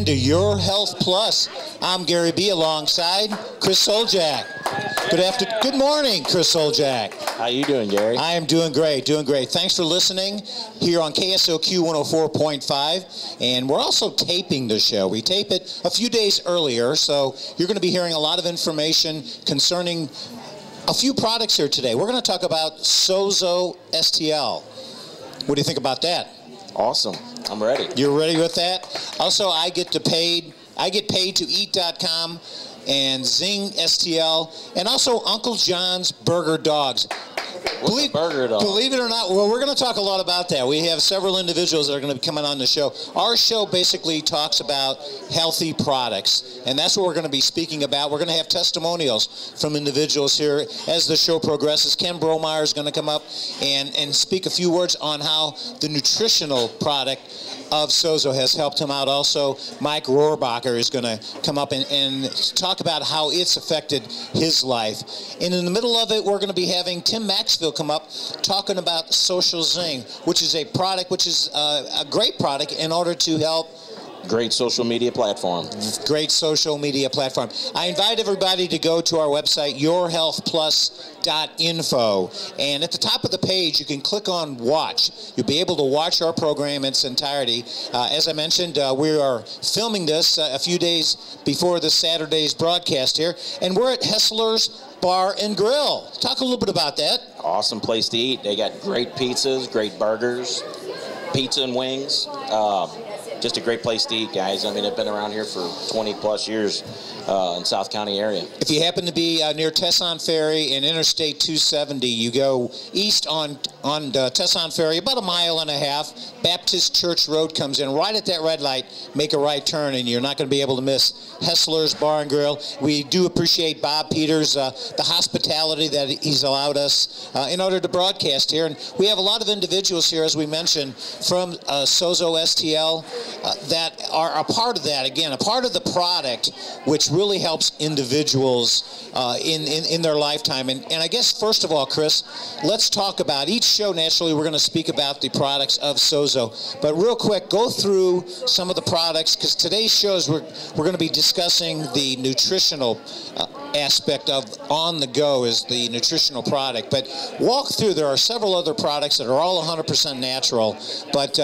in to Your Health Plus. I'm Gary B. alongside Chris Soljak. Good morning, Chris Soljak. How you doing, Gary? I am doing great, doing great. Thanks for listening here on KSOQ 104.5. And we're also taping the show. We tape it a few days earlier, so you're going to be hearing a lot of information concerning a few products here today. We're going to talk about Sozo STL. What do you think about that? Awesome. I'm ready. You're ready with that? Also, I get paid to eat.com and Zing STL, and also Uncle John's Burger Dogs. What's a burger dog? Believe it or not, well, we're going to talk a lot about that. We have several individuals that are going to be coming on the show. Our show basically talks about healthy products, and that's what we're going to be speaking about. We're going to have testimonials from individuals here as the show progresses. Ken Bromeyer is going to come up and speak a few words on how the nutritional product of Sozo has helped him out. Also, Mike Rohrbacher is going to come up and talk about how it's affected his life. And in the middle of it, we're going to be having Tim Maxville come up talking about Social Zing, which is a product, which is a great product in order to help. Great social media platform. Great social media platform. I invite everybody to go to our website, yourhealthplus.info. And at the top of the page, you can click on Watch. You'll be able to watch our program in its entirety. As I mentioned, we are filming this a few days before this Saturday's broadcast here. And we're at Hessler's Bar and Grill. Talk a little bit about that. Awesome place to eat. They got great pizzas, great burgers, pizza and wings. Just a great place to eat, guys. I mean, I've been around here for 20-plus years in South County area. If you happen to be near Tesson Ferry and Interstate 270, you go east on Tesson Ferry, about 1.5 miles. Baptist Church Road comes in. Right at that red light, make a right turn, and you're not going to be able to miss Hessler's Bar and Grill. We do appreciate Bob Peters, the hospitality that he's allowed us in order to broadcast here. And we have a lot of individuals here, as we mentioned, from Sozo STL. That are a part of that, again, a part of the product, which really helps individuals in their lifetime. And I guess, first of all, Chris, let's talk about each show. Naturally, we're going to speak about the products of Sozo. But real quick, go through some of the products, because today's shows, we're going to be discussing the nutritional aspect of On The Go is the nutritional product. But walk through, there are several other products that are all 100% natural. But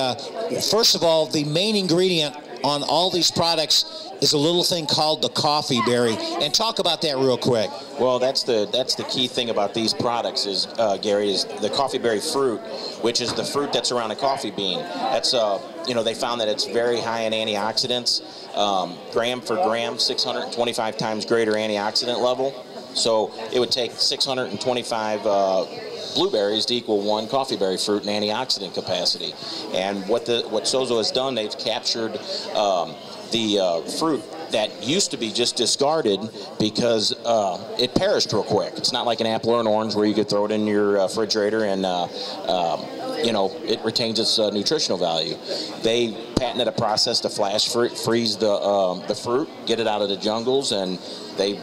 first of all, the main ingredient on all these products is a little thing called the coffee berry. And talk about that real quick. Well, that's the key thing about these products is, Gary, is the coffee berry fruit, which is the fruit that's around a coffee bean. That's, they found that it's very high in antioxidants, gram for gram, 625 times greater antioxidant level. So it would take 625 blueberries to equal 1 coffee berry fruit in antioxidant capacity. And what Sozo has done, they've captured the fruit that used to be just discarded because it perished real quick. It's not like an apple or an orange where you could throw it in your refrigerator and it retains its nutritional value. They patented a process to flash freeze the fruit, get it out of the jungles, and they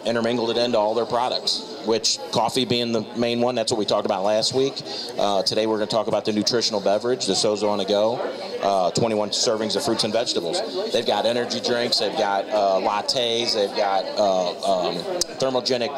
intermingled it into all their products, which coffee being the main one. That's what we talked about last week. Today we're going to talk about the nutritional beverage, the Sozo On The Go, 21 servings of fruits and vegetables. They've got energy drinks, they've got lattes, they've got thermogenic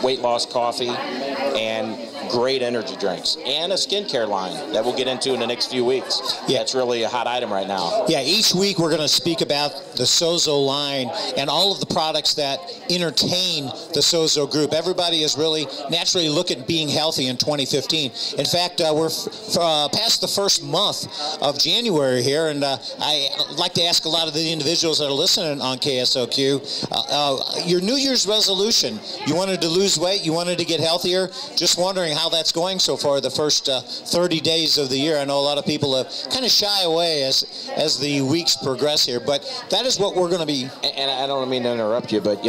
weight loss coffee, and great energy drinks, and a skincare line that we'll get into in the next few weeks. Yeah, it's really a hot item right now. Yeah, each week we're going to speak about the Sozo line and all of the products that entertain the Sozo group. Everybody is really naturally looking at being healthy in 2015. In fact, we're past the first month of January here, and I like to ask a lot of the individuals that are listening on KSOQ, your New Year's resolution. You wanted to lose weight, you wanted to get healthier, just wondering how that's going so far the first 30 days of the year. I know a lot of people have kind of shy away as the weeks progress here, but that is what we're going to be. And I don't mean to interrupt you, but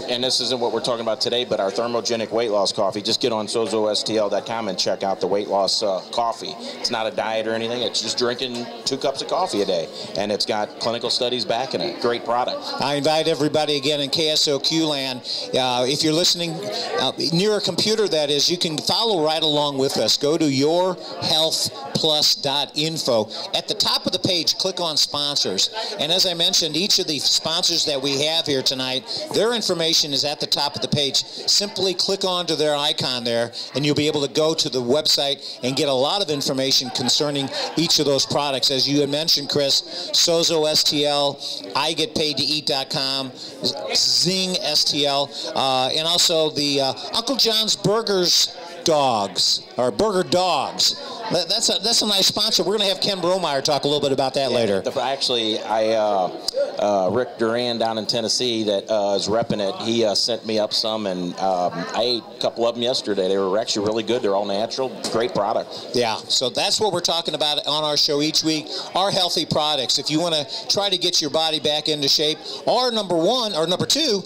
and this isn't what we're talking about today, but our thermogenic weight loss coffee, just get on SozoSTL.com and check out the weight loss coffee. It's not a diet or anything. It's just drinking 2 cups of coffee a day, and it's got clinical studies backing it. Great product. I invite everybody again in KSOQ land, if you're listening near a computer, that is, you can follow right along with us. Go to yourhealthplus.info. At the top of the page, click on sponsors. And as I mentioned, each of the sponsors that we have here tonight, their information is at the top of the page. Simply click onto their icon there, and you'll be able to go to the website and get a lot of information concerning each of those products. As you had mentioned, Chris, Sozo STL, IGetPaidToEat.com, Zing STL, and also the Uncle John's Burgers Dogs, or Burger Dogs. That's a nice sponsor. We're going to have Ken Bromeyer talk a little bit about that later. Actually, Rick Duran down in Tennessee that is repping it, he sent me up some, and I ate a couple of them yesterday. They were actually really good. They're all natural. Great product. Yeah, so that's what we're talking about on our show each week, our healthy products. If you want to try to get your body back into shape, or number 2,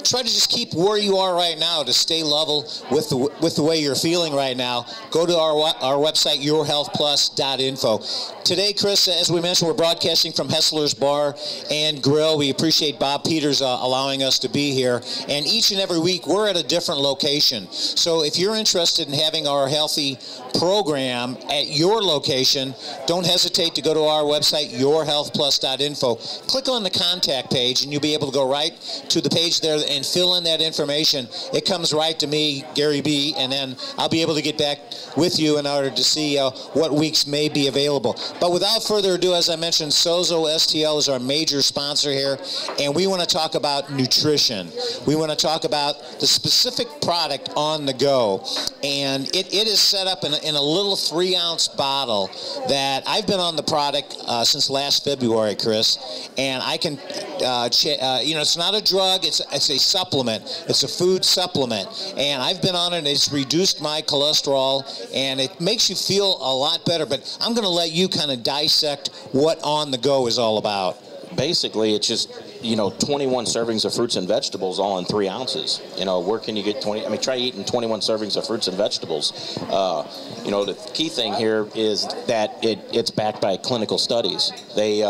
try to just keep where you are right now to stay level with the way you're feeling right now. Go to our website, yourhealthplus.info. Today, Chris, as we mentioned, we're broadcasting from Hessler's Bar and Grill. We appreciate Bob Peters allowing us to be here. And each and every week, we're at a different location. So if you're interested in having our healthy program at your location, don't hesitate to go to our website, yourhealthplus.info. Click on the contact page, and you'll be able to go right to the page there and fill in that information. It comes right to me, Gary B., and then I'll be able to get back with you in order to see what weeks may be available. But without further ado, as I mentioned, Sozo STL is our major sponsor here, and we want to talk about nutrition. We want to talk about the specific product on the go, and it is set up in a little 3-ounce bottle that I've been on the product since last February, Chris, and I can, it's not a drug, it's a supplement. It's a food supplement, and I've been on it, and it's reduced my cholesterol, and it makes you feel a lot better. But I'm going to let you kind of dissect what On The Go is all about. Basically, it's just, 21 servings of fruits and vegetables all in 3 ounces. Where can you get 20? I mean, try eating 21 servings of fruits and vegetables. The key thing here is that it's backed by clinical studies. They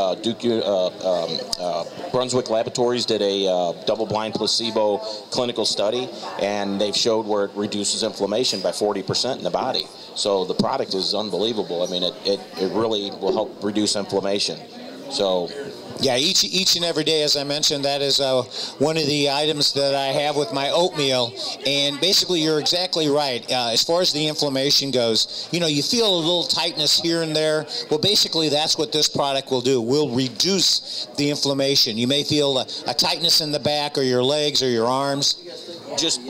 Brunswick Laboratories did a double-blind placebo clinical study, and they've showed where it reduces inflammation by 40% in the body. So the product is unbelievable. I mean, it really will help reduce inflammation. So. Yeah, each and every day, as I mentioned, that is one of the items that I have with my oatmeal. And basically, you're exactly right. As far as the inflammation goes, you feel a little tightness here and there. Well, basically, that's what this product will do. Will reduce the inflammation. You may feel a tightness in the back or your legs or your arms. Just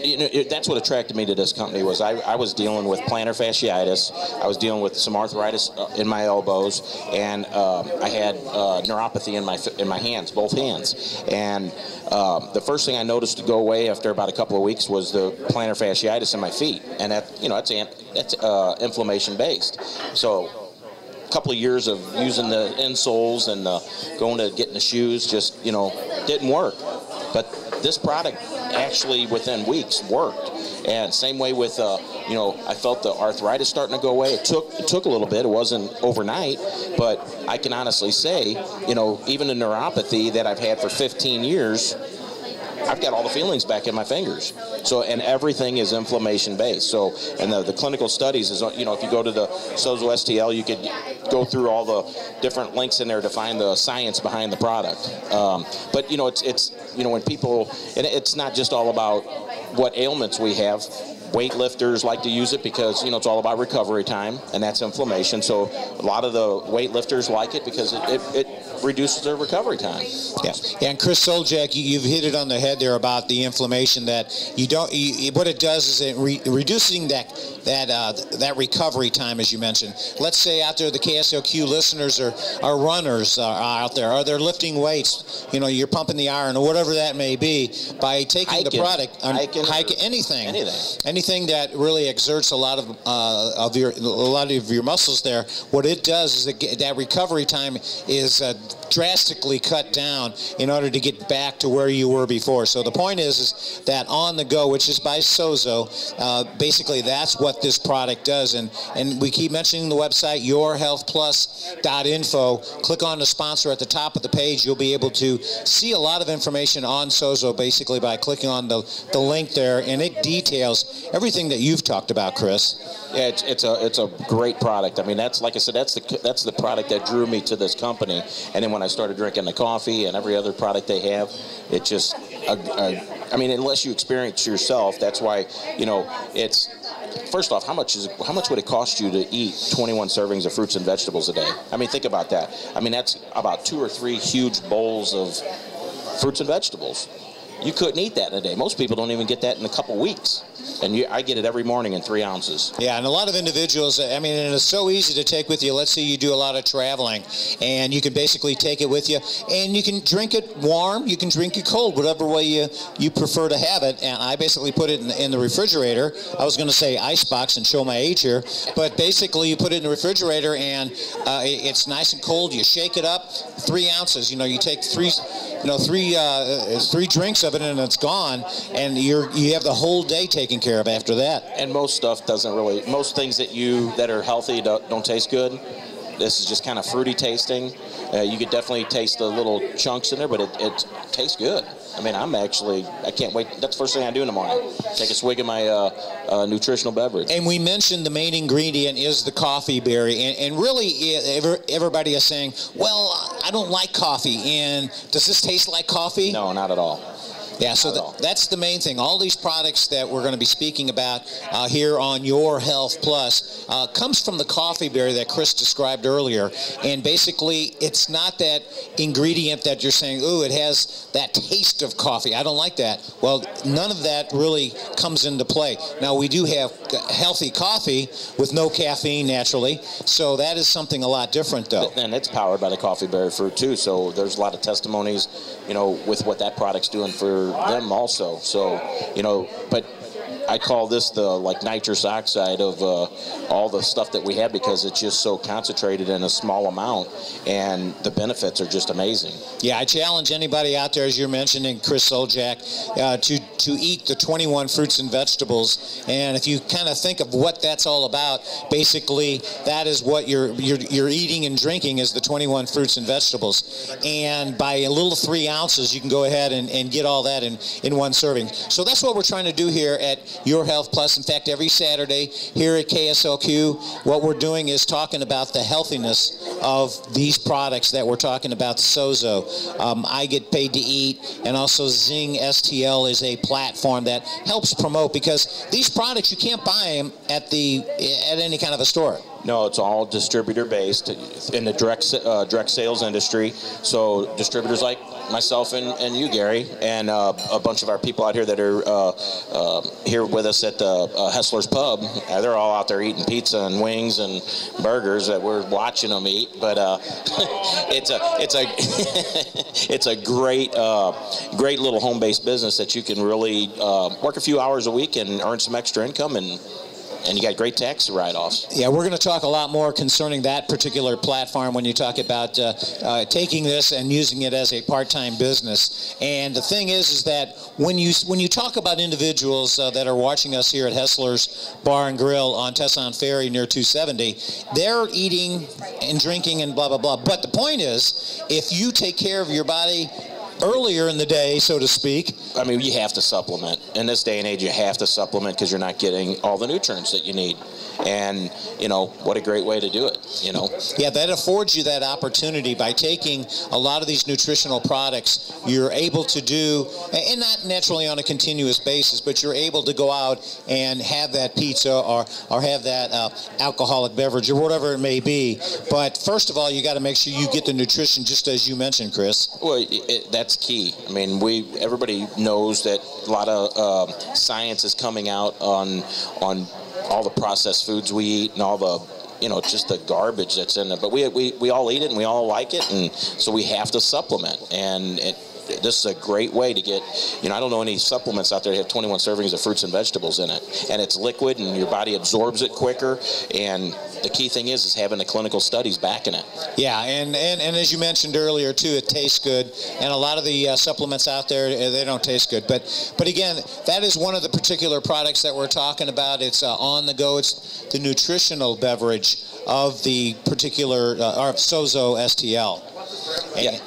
that's what attracted me to this company. Was I was dealing with plantar fasciitis, I was dealing with some arthritis in my elbows, and I had neuropathy in my hands, both hands. And the first thing I noticed to go away after about a couple of weeks was the plantar fasciitis in my feet, and that's inflammation based. So a couple of years of using the insoles and going to getting the shoes just didn't work. But this product actually within weeks worked. And same way with I felt the arthritis starting to go away. It took a little bit. It wasn't overnight, but I can honestly say, even the neuropathy that I've had for 15 years, I've got all the feelings back in my fingers. So, and everything is inflammation based. So, and the clinical studies is, if you go to the Sozo STL, you could go through all the different links in there to find the science behind the product. But it's when people, and it's not just all about what ailments we have. Weightlifters like to use it because it's all about recovery time, and that's inflammation. So a lot of the weightlifters like it because it reduces their recovery time. Yeah, and Chris Soljak, you've hit it on the head there about the inflammation that what it does is it reducing that recovery time, as you mentioned. Let's say out there the KSOQ listeners are runners out there, or they're lifting weights. You're pumping the iron or whatever that may be. By taking the product, hiking, anything that really exerts a lot of your muscles there. What it does is that recovery time is drastically cut down in order to get back to where you were before. So the point is that On the Go, which is by Sozo, basically that's what this product does. And we keep mentioning the website, yourhealthplus.info. Click on the sponsor at the top of the page. You'll be able to see a lot of information on Sozo basically by clicking on the link there, and it details everything that you've talked about, Chris. Yeah, it's a great product. I mean, that's, like I said, that's the product that drew me to this company. And then when I started drinking the coffee and every other product they have, it just, I mean, unless you experience yourself, that's why, you know, it's, first off, how much would it cost you to eat 21 servings of fruits and vegetables a day? I mean, think about that. I mean, that's about 2 or 3 huge bowls of fruits and vegetables. You couldn't eat that in a day. Most people don't even get that in a couple weeks. And I get it every morning in 3 ounces. Yeah, and a lot of individuals, I mean, and it's so easy to take with you. Let's say you do a lot of traveling, and you can basically take it with you, and you can drink it warm, you can drink it cold, whatever way you prefer to have it. And I basically put it in the refrigerator. I was going to say icebox and show my age here, but basically you put it in the refrigerator, and it's nice and cold. You shake it up, 3 ounces. You know, you take three drinks of it, and it's gone, and you have the whole day taken care of after that. And most stuff doesn't really, most things that are healthy don't taste good. This is just kind of fruity tasting. You could definitely taste the little chunks in there, but it tastes good. I mean, I can't wait. That's the first thing I do in the morning. Take a swig of my nutritional beverage. And we mentioned the main ingredient is the coffee berry. And really, everybody is saying, well, I don't like coffee. And does this taste like coffee? No, not at all. Yeah, so that's the main thing. All these products that we're going to be speaking about here on Your Health Plus comes from the coffee berry that Chris described earlier. And basically, it's not that ingredient that you're saying, ooh, it has that taste of coffee. I don't like that. Well, none of that really comes into play. Now, we do have healthy coffee with no caffeine, naturally. So that is something a lot different, though. And it's powered by the coffee berry fruit, too. So there's a lot of testimonies, you know, with what that product's doing for them also. So, you know, but I call this the nitrous oxide of all the stuff that we have, because it's just so concentrated in a small amount, and the benefits are just amazing. Yeah, I challenge anybody out there, as you're mentioning, Chris Soljak, to eat the 21 fruits and vegetables. And if you kind of think of what that's all about, basically that is what you're eating and drinking is the 21 fruits and vegetables. And by a little 3 ounces, you can go ahead and get all that in one serving. So that's what we're trying to do here at Your Health Plus. In fact, every Saturday here at KSLQ, what we're doing is talking about the healthiness of these products that we're talking about, Sozo. I Get Paid to Eat, and also Zing STL is a platform that helps promote, because these products, you can't buy them at any kind of a store. No, it's all distributor-based in the direct sales industry. So distributors like myself and you, Gary, and a bunch of our people out here that are here with us at the Hessler's Pub, they're all out there eating pizza and wings and burgers that we're watching them eat. But it's a great little home-based business that you can really work a few hours a week and earn some extra income, and you got great tax write-offs. Yeah, we're going to talk a lot more concerning that particular platform when you talk about taking this and using it as a part-time business. And the thing is that when you talk about individuals that are watching us here at Hessler's Bar and Grill on Tesson Ferry near 270, they're eating and drinking and blah, blah, blah. But the point is, if you take care of your body earlier in the day, so to speak. I mean, you have to supplement. In this day and age, you have to supplement, because you're not getting all the nutrients that you need. And, you know, what a great way to do it, you know. Yeah, that affords you that opportunity. By taking a lot of these nutritional products, you're able to do, and not naturally on a continuous basis, but you're able to go out and have that pizza or have that alcoholic beverage or whatever it may be. But first of all, you got to make sure you get the nutrition, just as you mentioned, Chris. Well, that's key. I mean, everybody knows that a lot of science is coming out on all the processed foods we eat and all the, you know, just the garbage that's in it. But we all eat it and we all like it, and so we have to supplement. And this is a great way to get, you know, I don't know any supplements out there that have 21 servings of fruits and vegetables in it, and it's liquid and your body absorbs it quicker, and the key thing is having the clinical studies backing it. Yeah, and as you mentioned earlier too, it tastes good, and a lot of the supplements out there, they don't taste good, but again, that is one of the particular products that we're talking about. It's on the go. It's the nutritional beverage of the particular or Sozo STL. And,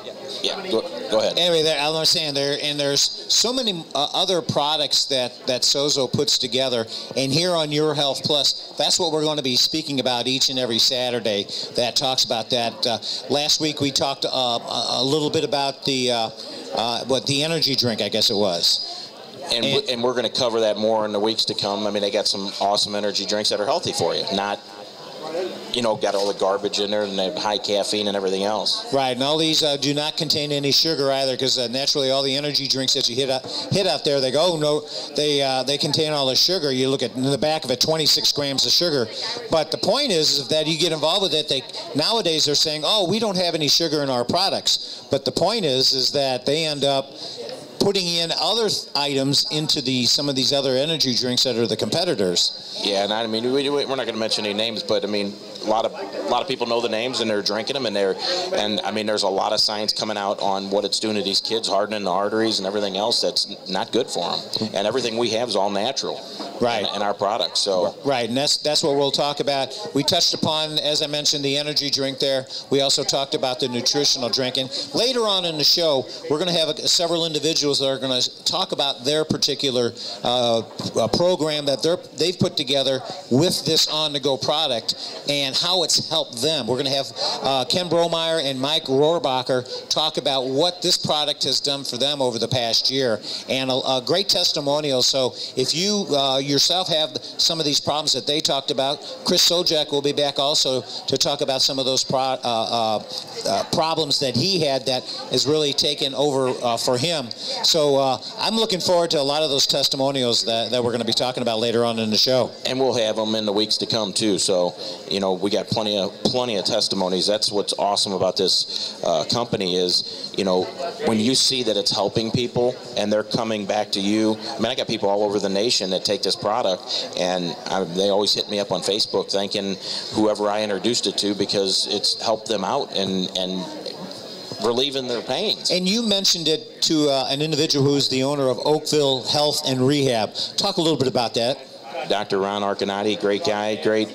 yeah. Go ahead. Anyway, I was saying there's so many other products that Sozo puts together, and here on Your Health Plus, that's what we're going to be speaking about each and every Saturday. That talks about that. Last week we talked a little bit about the energy drink, I guess it was. And we're going to cover that more in the weeks to come. I mean, they got some awesome energy drinks that are healthy for you, not, you know, got all the garbage in there and they have high caffeine and everything else. Right, and all these do not contain any sugar either, because naturally all the energy drinks that you hit out there, they go, oh no, they contain all the sugar. You look at in the back of it, 26 grams of sugar. But the point is that you get involved with it. Nowadays they're saying, oh, we don't have any sugar in our products. But the point is that they end up putting in other items into some of these other energy drinks that are the competitors. Yeah, and I mean, we're not going to mention any names, but I mean, a lot of people know the names and they're drinking them, and I mean, there's a lot of science coming out on what it's doing to these kids, hardening the arteries and everything else that's not good for them. And everything we have is all natural. Right. In our products. So. Right, and that's what we'll talk about. We touched upon, as I mentioned, the energy drink there. We also talked about the nutritional drink. And later on in the show, we're going to have several individuals that are going to talk about their particular program that they've put together with this on-the-go product and how it's helped them. We're going to have Ken Bromeyer and Mike Rohrbacher talk about what this product has done for them over the past year, and a great testimonial. So if you yourself have some of these problems that they talked about, Chris Sojak will be back also to talk about some of those problems that he had that has really taken over for him. So I'm looking forward to a lot of those testimonials that we're going to be talking about later on in the show. And we'll have them in the weeks to come too. So, you know, we got plenty of testimonies. That's what's awesome about this company is, you know, when you see that it's helping people and they're coming back to you. I mean, I got people all over the nation that take this product, and they always hit me up on Facebook thanking whoever I introduced it to because it's helped them out and relieving their pains. And you mentioned it to an individual who's the owner of Oakville Health and Rehab. Talk a little bit about that. Dr. Ron Arcanati, great guy, great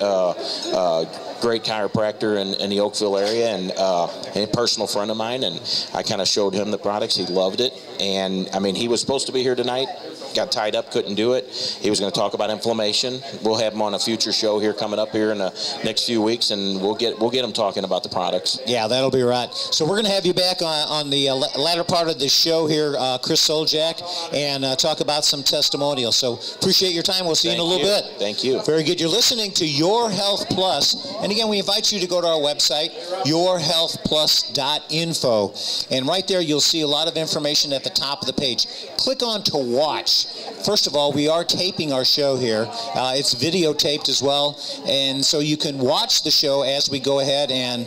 chiropractor in the Oakville area, and a personal friend of mine, and I kind of showed him the products. He loved it, and I mean, he was supposed to be here tonight, got tied up, couldn't do it. He was going to talk about inflammation. We'll have him on a future show here coming up here in the next few weeks, and we'll get him talking about the products. Yeah, that'll be right. So we're going to have you back on the latter part of the show here, Chris Sojak, and talk about some testimonials. So appreciate your time. We'll see you in a little bit. Thank you. Very good. You're listening to Your Health Plus, and again, we invite you to go to our website, yourhealthplus.info, and right there you'll see a lot of information at the top of the page. Click on to watch. First of all, we are taping our show here. It's videotaped as well, and so you can watch the show as we go ahead and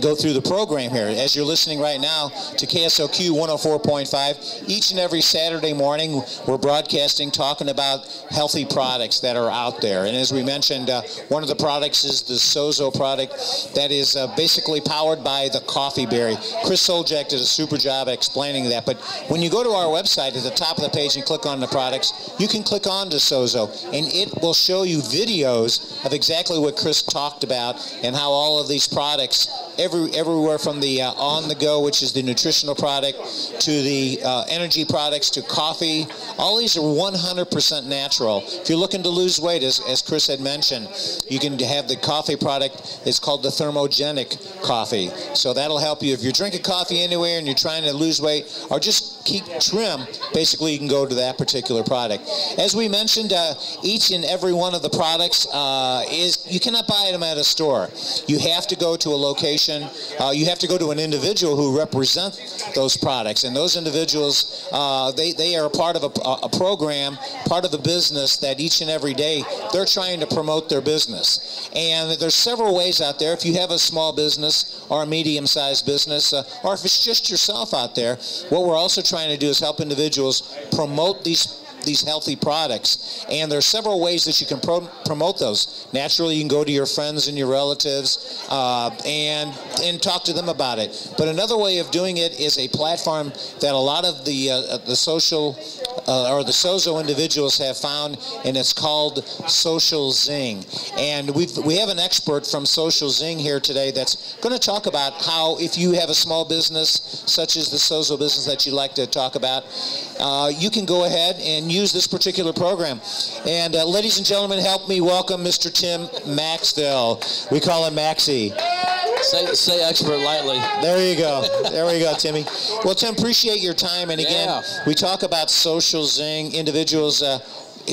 go through the program here. As you're listening right now to KSOQ 104.5, each and every Saturday morning we're broadcasting talking about healthy products that are out there. And as we mentioned, one of the products is the Sozo product that is basically powered by the coffee berry. Chris Sojak did a super job explaining that. But when you go to our website at the top of the page and click on the products, you can click on to Sozo, and it will show you videos of exactly what Chris talked about and how all of these products, everywhere from the on-the-go, which is the nutritional product, to the energy products, to coffee, all these are 100% natural. If you're looking to lose weight, as Chris had mentioned, you can have the coffee product. It's called the thermogenic coffee. So that'll help you if you're drinking coffee anywhere and you're trying to lose weight or just keep trim. Basically, you can go to that particular product. As we mentioned, each and every one of the products you cannot buy them at a store. You have to go to a location. You have to go to an individual who represents those products, and those individuals they are a part of a program, part of a business that each and every day they're trying to promote their business. And there's several ways out there. If you have a small business or a medium-sized business, or if it's just yourself out there, what we're also trying trying to do is help individuals promote these healthy products, and there are several ways that you can promote those. Naturally, you can go to your friends and your relatives and talk to them about it. But another way of doing it is a platform that a lot of the social or the Sozo individuals have found, and it's called Social Zing. And we have an expert from Social Zing here today that's going to talk about how, if you have a small business such as the Sozo business that you'd like to talk about, you can go ahead and use this particular program. And ladies and gentlemen, help me welcome Mr. Tim Maxwell. We call him Maxie. Say expert lightly. There you go. There we go, Timmy. Well, Tim, appreciate your time. And again, we talk about Social Zing. Individuals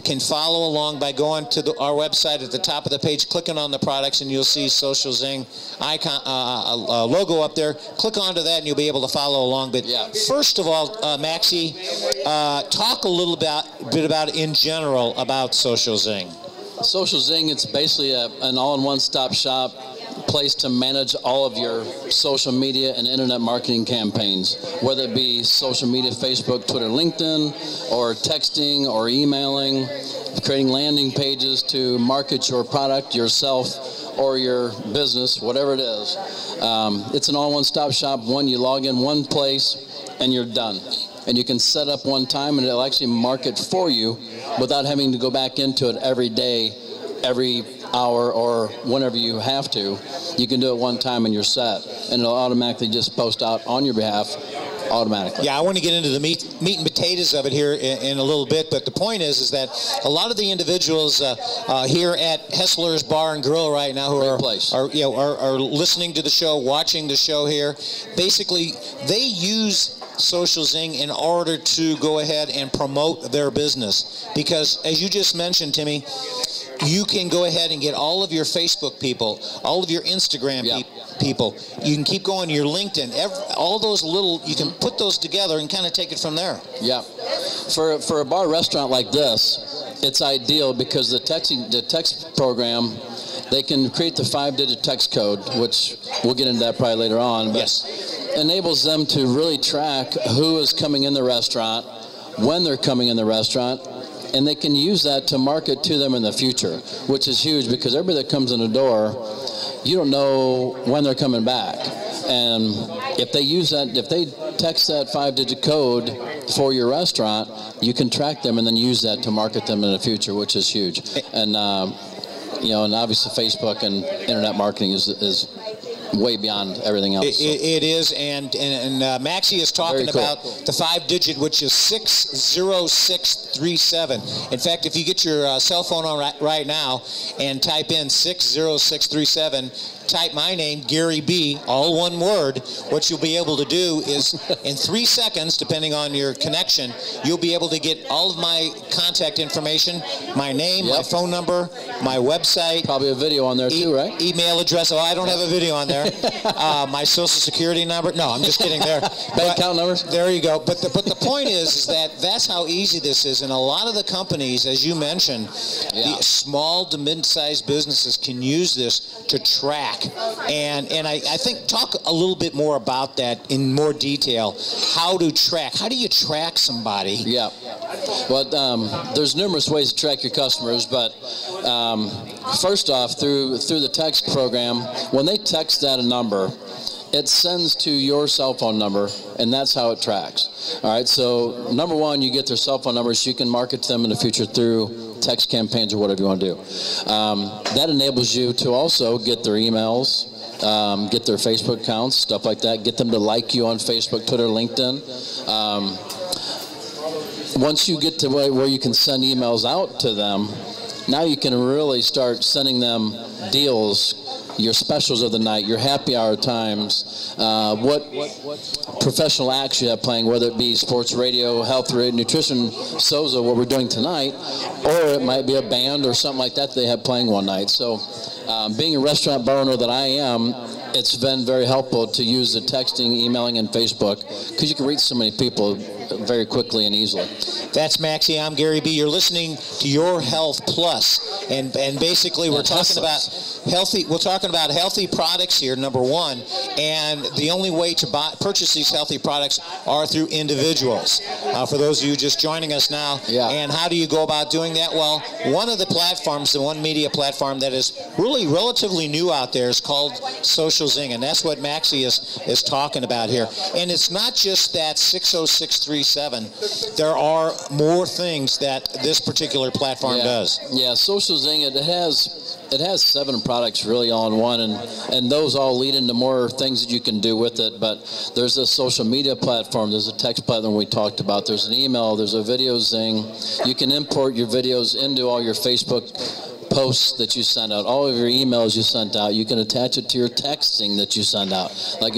can follow along by going to our website at the top of the page, clicking on the products, and you'll see Social Zing icon logo up there. Click onto that, and you'll be able to follow along. But first of all, Maxie, talk a little bit about in general about Social Zing. Social Zing, it's basically an all-in-one stop shop place to manage all of your social media and internet marketing campaigns, whether it be social media, Facebook, Twitter, LinkedIn, or texting or emailing, creating landing pages to market your product, yourself, or your business, whatever it is. It's an all-in-one stop shop. You log in one place and you're done. And you can set up one time and it'll actually market for you without having to go back into it every day, every hour, or whenever you have to. You can do it one time and you're set, and it'll automatically just post out on your behalf automatically. Yeah, I want to get into the meat and potatoes of it here in a little bit, but the point is that a lot of the individuals here at Hessler's Bar and Grill right now who are listening to the show, watching the show here, basically they use Social Zing in order to go ahead and promote their business, because as you just mentioned, Timmy, you can go ahead and get all of your Facebook people, all of your Instagram people. You can keep going, your LinkedIn, all those little, you can put those together and kind of take it from there. Yeah. For a bar restaurant like this, it's ideal because the text program, they can create the 5-digit text code, which we'll get into that probably later on. But enables them to really track who is coming in the restaurant, when they're coming in the restaurant, and they can use that to market to them in the future, which is huge because everybody that comes in the door, you don't know when they're coming back. And if they use that, if they text that 5-digit code for your restaurant, you can track them and then use that to market them in the future, which is huge. And and obviously Facebook and internet marketing is way beyond everything else. It is, and Maxie is talking about the 5-digit, which is 60637. In fact, if you get your cell phone on right now and type in 60637, type my name, Gary B., all one word, what you'll be able to do is in 3 seconds, depending on your connection, you'll be able to get all of my contact information, my name, my phone number, my website. Probably a video on there too, right? Email address. Oh, I don't have a video on there. My social security number. No, I'm just kidding there. Bank account numbers. There you go. But the point is that that's how easy this is. And a lot of the companies, as you mentioned, the small to mid-sized businesses can use this to track. And I think talk a little bit more about that in more detail. How to track. How do you track somebody? Yeah. Well, there's numerous ways to track your customers, but first off, through the text program, when they text that a number, it sends to your cell phone number, and that's how it tracks. All right, so number one, you get their cell phone numbers, so you can market to them in the future through text campaigns or whatever you want to do. That enables you to also get their emails, get their Facebook accounts, stuff like that, get them to like you on Facebook, Twitter, LinkedIn. Once you get to where you can send emails out to them, now you can really start sending them deals, your specials of the night, your happy hour times, what professional acts you have playing, whether it be sports radio, health radio, nutrition, Sozo, what we're doing tonight, or it might be a band or something like that they have playing one night. So being a restaurant bar owner that I am, it's been very helpful to use the texting, emailing, and Facebook, because you can reach so many people very quickly and easily. That's Maxie. I'm Gary B. You're listening to Your Health Plus, and basically we're talking about healthy. We're talking about healthy products here. Number one, and the only way to purchase these healthy products are through individuals. For those of you just joining us now, and how do you go about doing that? Well, one of the platforms, the one media platform that is really relatively new out there is called Social Zing, and that's what Maxie is talking about here. And it's not just that 60637. There are more things that this particular platform does. Yeah, Social Zing, it has 7 products really all in one, and those all lead into more things that you can do with it. But there's a social media platform, there's a text platform we talked about, there's an email, there's a video Zing. You can import your videos into all your Facebook posts that you send out, all of your emails you sent out. You can attach it to your texting that you send out. Like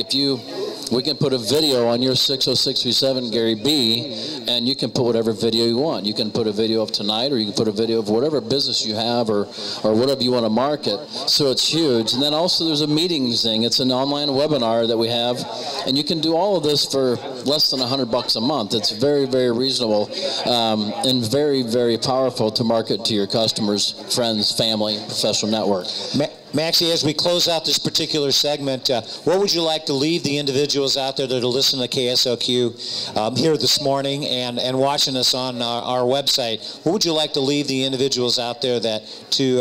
we can put a video on your 60637 Gary B, and you can put whatever video you want. You can put a video of tonight, or you can put a video of whatever business you have, or whatever you want to market. So it's huge. And then also there's a meeting Zing. It's an online webinar that we have, and you can do all of this for less than $100 a month. It's very, very reasonable, and very, very powerful to market to your customers, friends, family, professional network. Maxie, as we close out this particular segment, what would you like to leave the individuals out there that are listening to KSLQ here this morning and watching us on our website? What would you like to leave the individuals out there that to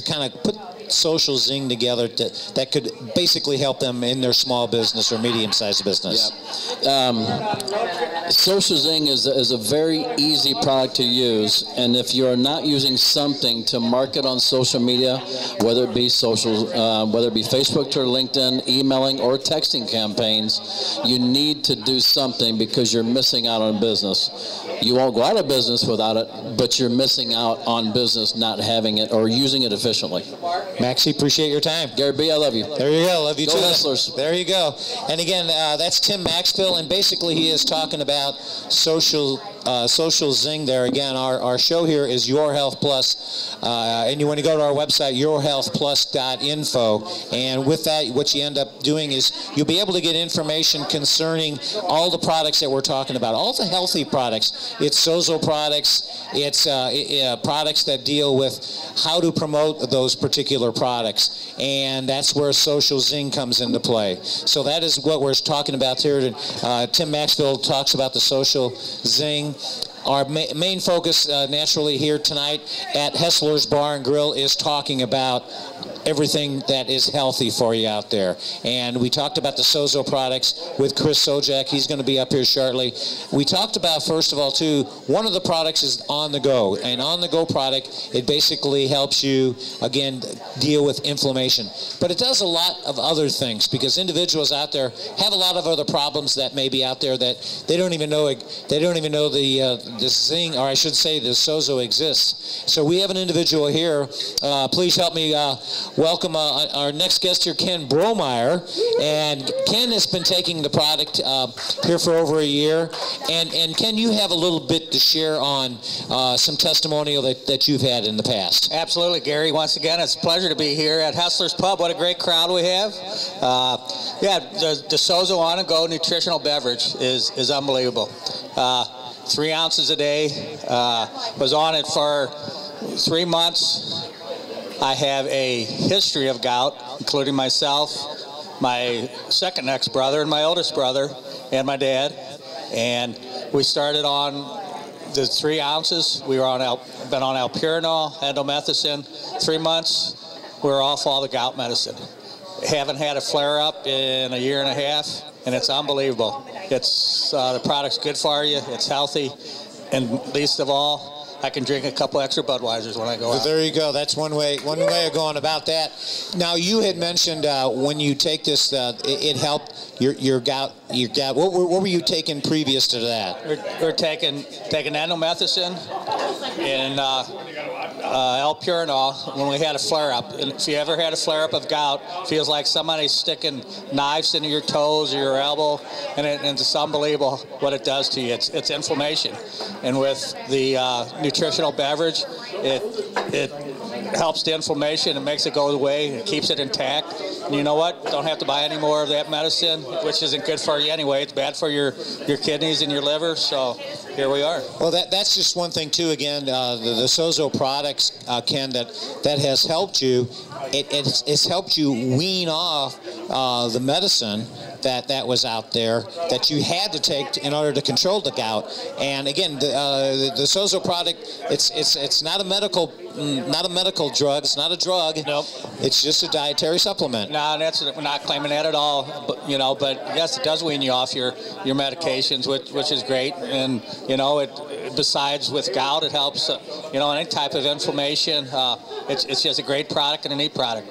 kind of put Social Zing together that could basically help them in their small business or medium-sized business? Social Zing is a very easy product to use, and if you are not using something to market on social media, whether it be Facebook, Twitter, LinkedIn, emailing, or texting campaigns, you need to do something because you're missing out on business. You won't go out of business without it, but you're missing out on business not having it or using it efficiently. Maxie, appreciate your time. Gary B., I love you. There you go. Love you too. Go Hustlers. There you go. And again, that's Tim Maxfield, and basically he is talking about Social Zing there. Again, our show here is Your Health Plus, and you want to go to our website, yourhealthplus.info, and with that, what you end up doing is you'll be able to get information concerning all the products that we're talking about, all the healthy products. It's Sozo products, it's products that deal with how to promote those particular products, and that's where Social Zing comes into play. So that is what we're talking about here. Tim Maxfield talks about the Social Zing. Our main focus naturally here tonight at Hessler's Bar and Grill is talking about everything that is healthy for you out there. And we talked about the Sozo products with Chris Sojak. He's going to be up here shortly. We talked about, first of all, too, one of the products is On The Go. An On The Go product, it basically helps you, again, deal with inflammation. But it does a lot of other things because individuals out there have a lot of other problems that may be out there that they don't even know the Zing, or I should say the Sozo exists. So we have an individual here. Please help me welcome our next guest here, Ken Bromeyer. And Ken has been taking the product here for over a year. And Ken, you have a little bit to share on some testimonial that you've had in the past. Absolutely, Gary. Once again, it's a pleasure to be here at Hustler's Pub. What a great crowd we have. The Sozo On The Go nutritional beverage is unbelievable. 3 ounces a day. Was on it for 3 months. I have a history of gout, including myself, my second next brother, and my oldest brother, and my dad. And we started on the 3 ounces. We were been on allopurinol, endomethacin. 3 months, we were off all the gout medicine. Haven't had a flare-up in a year and a half, and it's unbelievable. It's the product's good for you. It's healthy, and least of all, I can drink a couple extra Budweisers when I go out. There you go. That's one way of going about that. Now, you had mentioned when you take this, it helped your gout. What were you taking previous to that? We're taking endomethacin and allopurinol when we had a flare-up. And if you ever had a flare-up of gout, it feels like somebody's sticking knives into your toes or your elbow, and it's unbelievable what it does to you. It's inflammation. And with the nutritional beverage, it helps the inflammation. It makes it go away. It keeps it intact. And you know what? Don't have to buy any more of that medicine, which isn't good for you anyway. It's bad for your kidneys and your liver. So here we are. Well, that's just one thing too. Again, the Sozo products, Ken, that has helped you. It's helped you wean off the medicine that was out there that you had to take in order to control the gout. And again, the Sozo product, it's not a medical drug. It's not a drug. Nope. It's just a dietary supplement. No, we're not claiming that at all. But yes, it does wean you off your medications, which is great. And besides with gout, it helps any type of inflammation. It's just a great product and a neat product.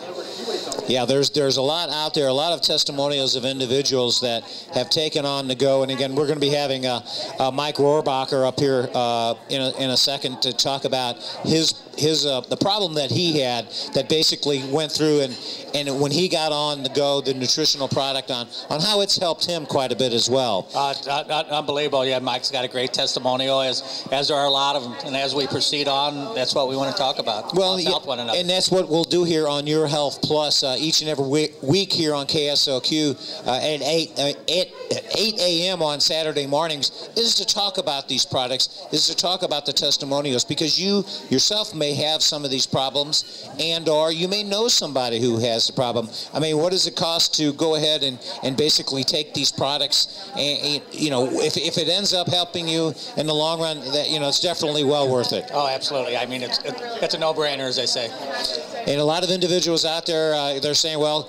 Yeah, there's a lot out there, a lot of testimonials of individuals that have taken on the go. And again, we're going to be having Mike Rohrbacher up here in a second to talk about the problem that he had that basically went through and when he got on the go, the nutritional product on how it's helped him quite a bit as well. Unbelievable. Yeah, Mike's got a great testimonial, as there are a lot of them. And as we proceed on, that's what we want to talk about. Well, help one another. And that's what we'll do here on Your Health Plus each and every week here on KSLQ at 8 a.m. on Saturday mornings is to talk about these products, is to talk about the testimonials, because you yourself may have some of these problems or you may know somebody who has the problem. I mean, what does it cost to go ahead and basically take these products and if it ends up helping you in the long run, that it's definitely well worth it. Oh, absolutely. I mean, it's a no-brainer, as they say. And a lot of individuals out there, they're saying, well,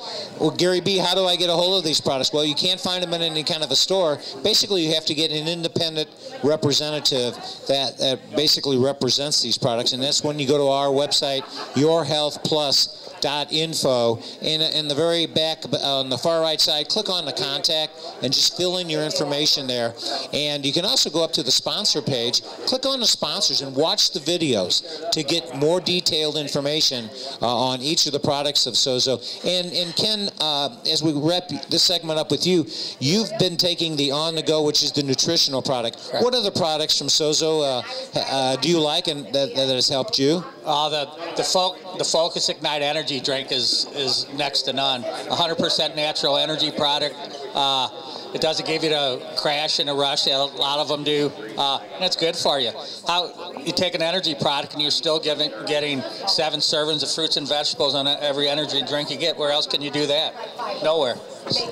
Gary B., how do I get a hold of these products? Well, you can't find them in any kind of a store. Basically, you have to get an independent representative that basically represents these products, and that's when you go to our website, yourhealthplus.info. In the very back, on the far right side, click on the contact and just fill in your information there. And you can also go up to the sponsor page, click on the sponsors, and watch the videos to get more detailed information on each of the products of Sozo. And Ken, as we wrap this segment up with you, you've been taking the On The Go, which is the nutritional product. Correct. What other products from Sozo do you like and that has helped you? The Focus Ignite Energy drink is next to none. 100% natural energy product. It doesn't give you the crash and a rush that a lot of them do, and it's good for you. You take an energy product and you're still getting 7 servings of fruits and vegetables on every energy drink you get. Where else can you do that? Nowhere.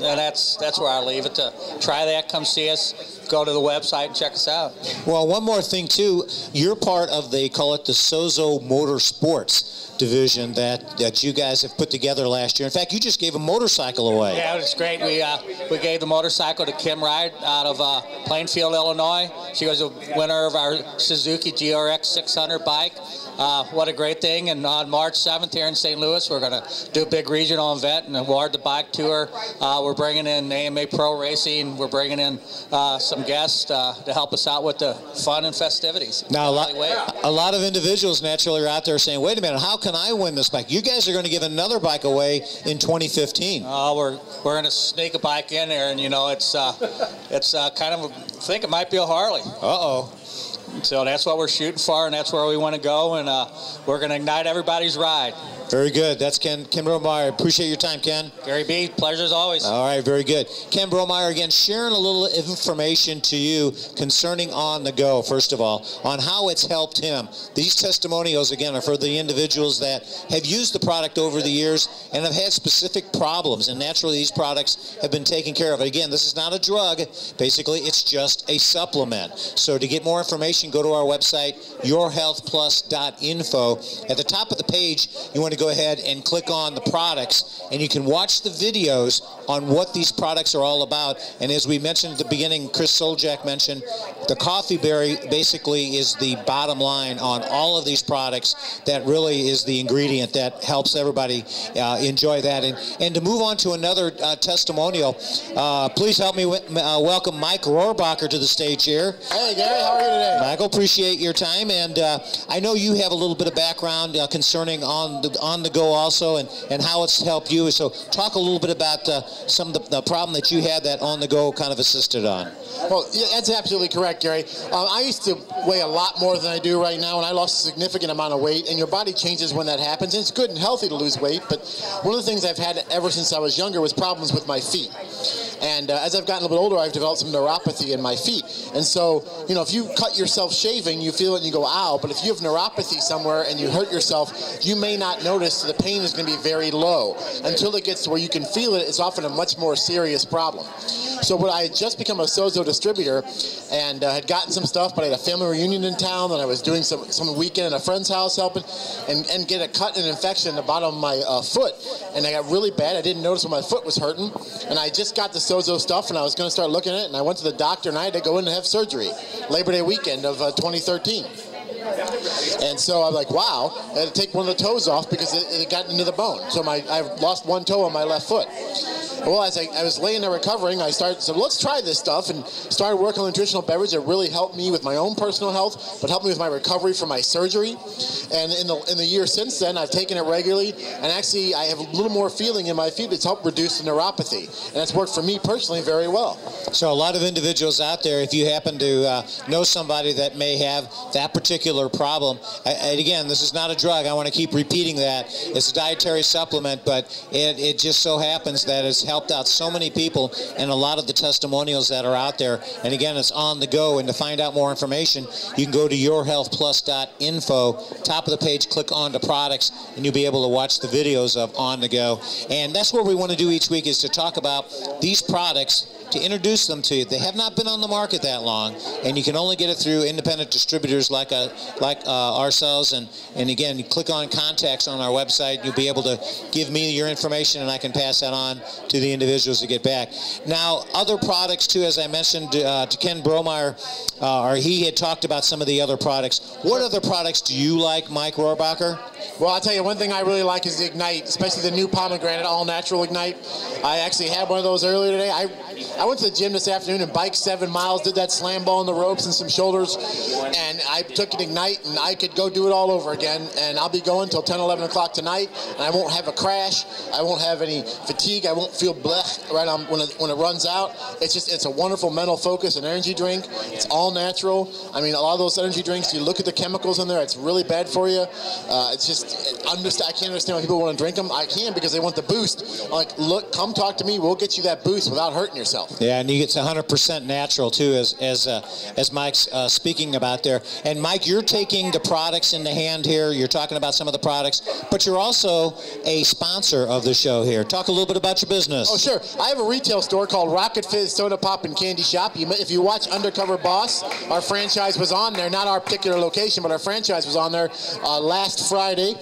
And that's where I leave it to. Try that. Come see us. Go to the website and check us out. Well, one more thing too. You're part of they call it the Sozo Motorsports division that you guys have put together last year. In fact, you just gave a motorcycle away. Yeah, it was great. We gave the motorcycle to Kim Ride out of Plainfield, Illinois. She was a winner of our Suzuki GRX 600 bike. What a great thing. And on March 7th here in St. Louis, we're going to do a big regional event and award the bike to her. We're bringing in AMA Pro Racing. We're bringing in some guests to help us out with the fun and festivities. Now, a lot of individuals naturally are out there saying, wait a minute, how can I win this bike? You guys are going to give another bike away in 2015. We're going to sneak a bike in there, and it's kind of, I think it might be a Harley. Uh-oh. So that's what we're shooting for, and that's where we want to go, and we're going to ignite everybody's ride. Very good. That's Ken Bromeyer. Appreciate your time, Ken. Gary B., pleasure as always. All right, very good. Ken Bromeyer, again, sharing a little information to you concerning On The Go, first of all, on how it's helped him. These testimonials, again, are for the individuals that have used the product over the years and have had specific problems, and naturally these products have been taken care of. Again, this is not a drug. Basically, it's just a supplement. So to get more information, go to our website, yourhealthplus.info. At the top of the page, you want to go ahead and click on the products, and you can watch the videos on what these products are all about. And as we mentioned at the beginning, Chris Soljak mentioned, the coffee berry basically is the bottom line on all of these products. That really is the ingredient that helps everybody enjoy that. And to move on to another testimonial, please help me welcome Mike Rohrbacher to the stage here. Hey, Gary, how are you today? Michael, appreciate your time, and I know you have a little bit of background concerning on the go also, and how it's helped you. So talk a little bit about some of the problem that you had that on the go kind of assisted on. Well, yeah, that's absolutely correct, Gary. I used to weigh a lot more than I do right now, and I lost a significant amount of weight, and your body changes when that happens. And it's good and healthy to lose weight, but one of the things I've had ever since I was younger was problems with my feet. And as I've gotten a little bit older, I've developed some neuropathy in my feet. And so, you know, if you cut yourself shaving, you feel it and you go, ow. But if you have neuropathy somewhere and you hurt yourself, you may not notice the pain is going to be very low. Until it gets to where you can feel it, it's often a much more serious problem. So when I had just become a Sozo distributor and had gotten some stuff, but I had a family reunion in town, and I was doing some weekend at a friend's house helping, and get a cut and infection in the bottom of my foot. And I got really bad. I didn't notice when my foot was hurting. And I just got the Sozo stuff, and I was going to start looking at it, and I went to the doctor, and I had to go in and have surgery Labor Day weekend of 2013. And so I'm like, wow, I had to take one of the toes off because it got into the bone. So I lost one toe on my left foot. Well, as I was laying there recovering, I said, let's try this stuff, and started working on nutritional beverage. It really helped me with my own personal health, but helped me with my recovery from my surgery. And in the year since then, I've taken it regularly, and actually I have a little more feeling in my feet that's helped reduce the neuropathy. And that's worked for me personally very well. So a lot of individuals out there, if you happen to know somebody that may have that particular problem, and again, this is not a drug. I want to keep repeating that. It's a dietary supplement, but it just so happens that it's helped out so many people, and a lot of the testimonials that are out there. And again, it's on the go. And to find out more information, you can go to yourhealthplus.info. Top of the page, click on the products, and you'll be able to watch the videos of On the Go. And that's what we want to do each week, is to talk about these products, to introduce them to you. They have not been on the market that long, and you can only get it through independent distributors like ourselves. And again, you click on contacts on our website. You'll be able to give me your information, and I can pass that on to the individuals to get back. Now, other products too, as I mentioned to Ken Bromeyer, or he had talked about some of the other products. What other products do you like, Mike Rohrbacher? Well, I'll tell you, one thing I really like is the Ignite, especially the new pomegranate all-natural Ignite. I actually had one of those earlier today. I went to the gym this afternoon and biked 7 miles, did that slam ball on the ropes and some shoulders, and I took an Ignite, and I could go do it all over again. And I'll be going till 10, 11 o'clock tonight, and I won't have a crash. I won't have any fatigue. I won't feel blech right on when it runs out. It's a wonderful mental focus and energy drink. It's all natural. I mean, a lot of those energy drinks, you look at the chemicals in there, it's really bad for you. It's just, I can't understand why people want to drink them. I can, because they want the boost. Like, look, come talk to me. We'll get you that boost without hurting yourself. Yeah, and it's 100% natural too, as Mike's speaking about there. And Mike, you're taking the products in the hand here. You're talking about some of the products, but you're also a sponsor of the show here. Talk a little bit about your business. Oh, sure. I have a retail store called Rocket Fizz Soda Pop and Candy Shop. If you watch Undercover Boss, our franchise was on there. Not our particular location, but our franchise was on there last Friday.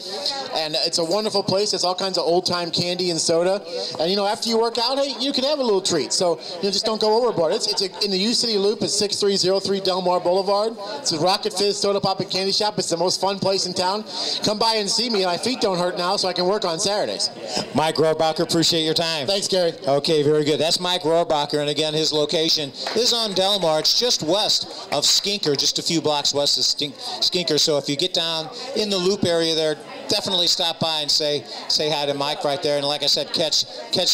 And it's a wonderful place. It's all kinds of old-time candy and soda. And, you know, after you work out, hey, you can have a little treat. So, you know, just don't go overboard. It's in the U-City Loop. It's 6303 Del Mar Boulevard. It's a Rocket Fizz Soda Pop and Candy Shop. It's the most fun place in town. Come by and see me. My feet don't hurt now, so I can work on Saturdays. Mike Rohrbacher, appreciate your time. Thanks, Gary. Okay, very good. That's Mike Rohrbacher, and again, his location is on Del Mar. It's just west of Skinker, just a few blocks west of Skinker. So if you get down in the Loop area there, definitely stop by and say hi to Mike right there. And like I said, catch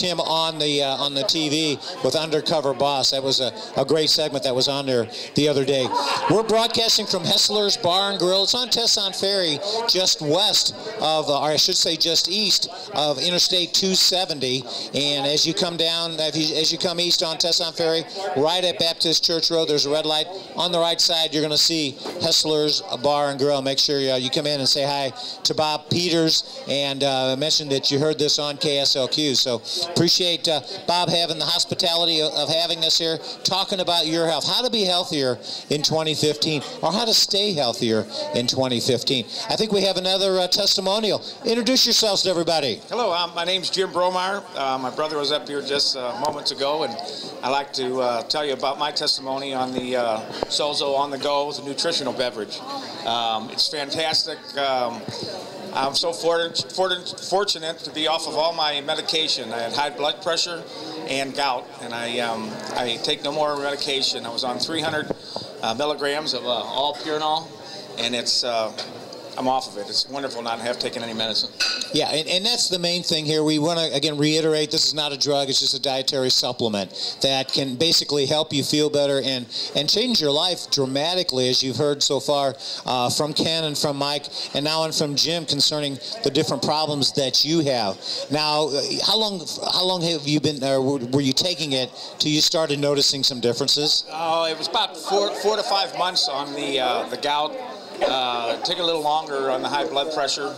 him on the TV with Undercover Boss. That was a great segment that was on there the other day. We're broadcasting from Hessler's Bar and Grill. It's on Tesson Ferry, just west of, or I should say just east of Interstate 270. And as you come down, as you come east on Tesson Ferry, right at Baptist Church Road, there's a red light. On the right side, you're going to see Hessler's Bar and Grill. Make sure you come in and say hi to Bob Peters, and mention that you heard this on KSLQ. So appreciate Bob having the hospitality of having us here, talking about your health, how to be healthier in 2015, or how to stay healthier in 2015. I think we have another testimonial. Introduce yourselves to everybody. Hello, my name's Jim Bromeyer. My brother was up here just moments ago, and I'd like to tell you about my testimony on the Sozo On The Go, the nutritional beverage. It's fantastic. I'm so fortunate to be off of all my medication. I had high blood pressure and gout, and I take no more medication. I was on 300 milligrams of all Purinol, and it's I'm off of it. It's wonderful not to have taken any medicine. Yeah, and that's the main thing here. We want to, again, reiterate, this is not a drug. It's just a dietary supplement that can basically help you feel better and change your life dramatically, as you've heard so far from Ken and from Mike, and now and from Jim concerning the different problems that you have. Now, how long have you been, were you taking it till you started noticing some differences? Oh, it was about 4 to 5 months on the gout. It took a little longer on the high blood pressure.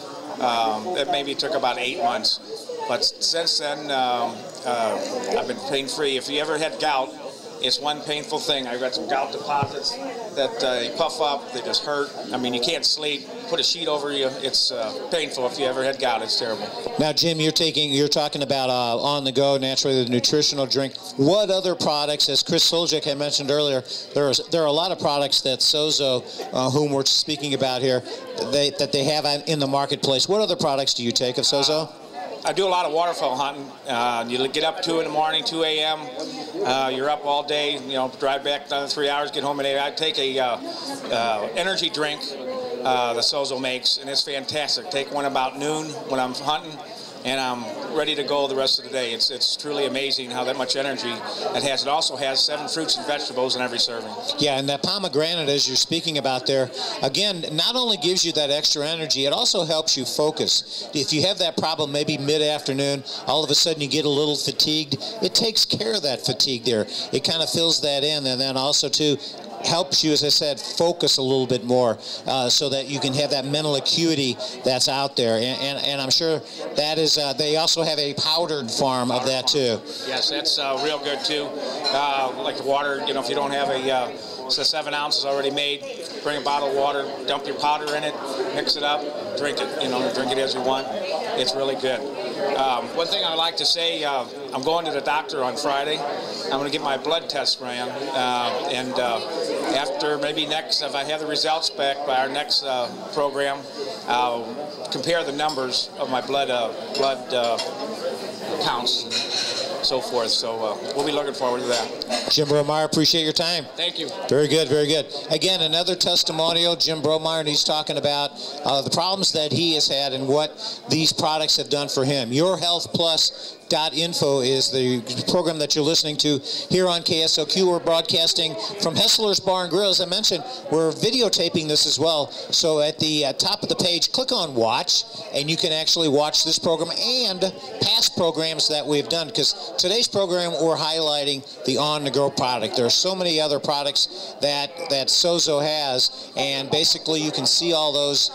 It maybe took about 8 months. But since then, I've been pain-free. If you ever had gout, it's one painful thing. I've got some gout deposits that they puff up. They just hurt. I mean, you can't sleep. Put a sheet over you. It's painful. If you ever had gout, it's terrible. Now, Jim, you're talking about on the go, naturally, the nutritional drink. What other products, as Chris Soljek had mentioned earlier, there are a lot of products that Sozo, whom we're speaking about here, that they have in the marketplace. What other products do you take of Sozo? I do a lot of waterfowl hunting. You get up 2 in the morning, 2 a.m. You're up all day. You know, drive back another 3 hours, get home at 8. I take a energy drink the Sozo makes, and it's fantastic. Take one about noon when I'm hunting, and I'm ready to go the rest of the day. It's truly amazing how that much energy it has. It also has 7 fruits and vegetables in every serving. Yeah, and that pomegranate, as you're speaking about there, again, not only gives you that extra energy, it also helps you focus. If you have that problem maybe mid-afternoon, all of a sudden you get a little fatigued, it takes care of that fatigue there. It kind of fills that in, and then also, too, helps you, as I said, focus a little bit more so that you can have that mental acuity that's out there. And I'm sure that is, they also have a powdered form of that too. Yes, that's real good too. Like the water, you know, if you don't have so 7 ounces already made, bring a bottle of water, dump your powder in it, mix it up, drink it, you know, drink it as you want. It's really good. One thing I like to say, I'm going to the doctor on Friday. I'm going to get my blood test ran, and after maybe if I have the results back by our next program, I'll compare the numbers of my blood counts and so forth. So we'll be looking forward to that. Jim Bromeyer, appreciate your time. Thank you. Very good, very good. Again, another testimonial, Jim Bromeyer, and he's talking about the problems that he has had and what these products have done for him. YourHealthPlus.info is the program that you're listening to here on KSOQ. We're broadcasting from Hessler's Bar and Grill. As I mentioned, we're videotaping this as well. So at the top of the page, click on Watch, and you can actually watch this program and past programs that we've done, because today's program we're highlighting the on-the-go product. There are so many other products that Sozo has, and basically you can see all those.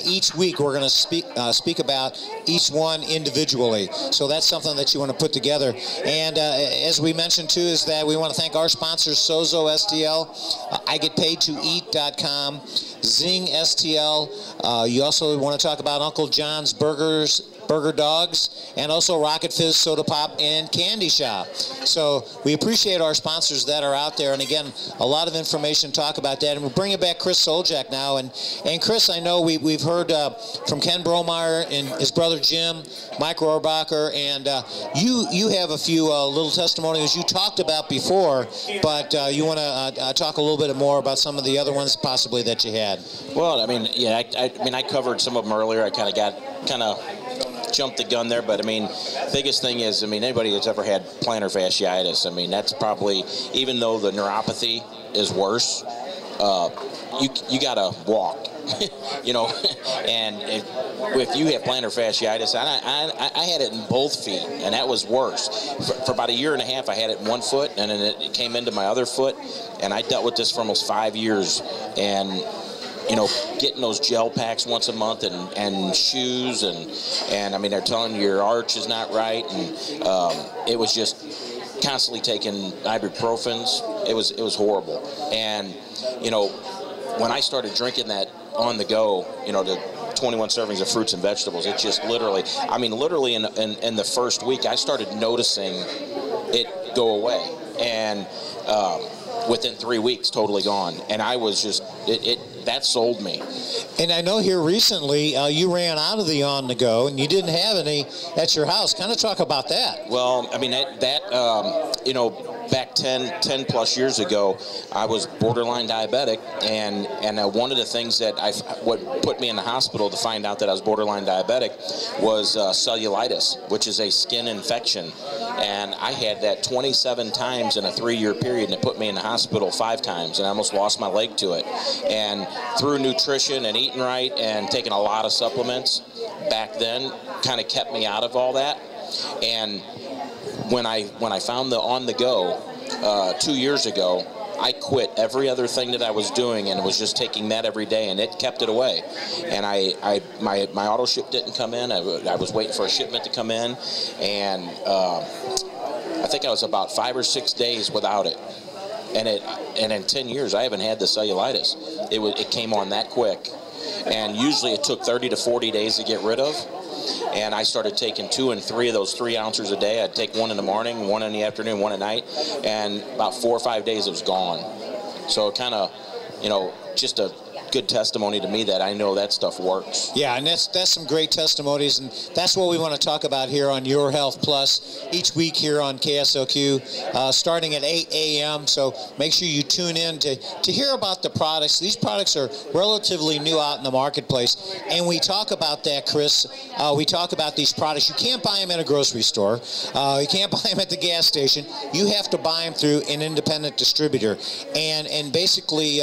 Each week we're going to speak about each one individually. So that's something that you want to put together. And as we mentioned too, is that we want to thank our sponsors, Sozo STL, IGetPaidToEat.com, Zing STL. You also want to talk about Uncle John's Burger Dogs, and also Rocket Fizz Soda Pop and Candy Shop. So we appreciate our sponsors that are out there, and again, a lot of information to talk about that. And we'll bring it back Chris Soljek now. And Chris, I know we've heard from Ken Bromeyer and his brother Jim, Mike Rohrbacher, and you have a few little testimonials you talked about before, but you want to talk a little bit more about some of the other ones possibly that you had. Well, I mean, yeah, I covered some of them earlier. I kind of jumped the gun there, but I mean, biggest thing is, I mean, anybody that's ever had plantar fasciitis, I mean, that's probably, even though the neuropathy is worse, you gotta walk, you know, and if you have plantar fasciitis, I had it in both feet, and that was worse. For about 1.5 years, I had it in one foot, and then it came into my other foot, and I dealt with this for almost 5 years, and you know, getting those gel packs once a month and shoes and I mean, they're telling you your arch is not right, and it was just constantly taking ibuprofens. It was horrible. And you know, when I started drinking that on the go, you know, the 21 servings of fruits and vegetables, it just literally, I mean, literally in the first week, I started noticing it go away, and within 3 weeks, totally gone. And I was just, that sold me. And I know here recently you ran out of the On the Go, and you didn't have any at your house. Kind of talk about that. Well, I mean, you know, back 10 plus years ago, I was borderline diabetic, and one of the things that what put me in the hospital to find out that I was borderline diabetic was cellulitis, which is a skin infection. And I had that 27 times in a 3-year period, and it put me in the hospital 5 times, and I almost lost my leg to it. And through nutrition and eating right and taking a lot of supplements back then kind of kept me out of all that. And when I found the On the Go 2 years ago, I quit every other thing that I was doing and was just taking that every day, and it kept it away. And my auto ship didn't come in. I was waiting for a shipment to come in, and I think I was about 5 or 6 days without it. And in 10 years, I haven't had the cellulitis. It came on that quick, and usually it took 30 to 40 days to get rid of. And I started taking 2 and 3 of those 3 ounces a day. I'd take 1 in the morning, 1 in the afternoon, 1 at night, and about 4 or 5 days it was gone. So it kind of, you know, just a good testimony to me that I know that stuff works. Yeah, and that's some great testimonies, and that's what we want to talk about here on Your Health Plus each week here on KSOQ, starting at 8 a.m. So make sure you tune in to hear about the products. These products are relatively new out in the marketplace, and we talk about that, Chris. We talk about these products. You can't buy them at a grocery store. You can't buy them at the gas station. You have to buy them through an independent distributor, and basically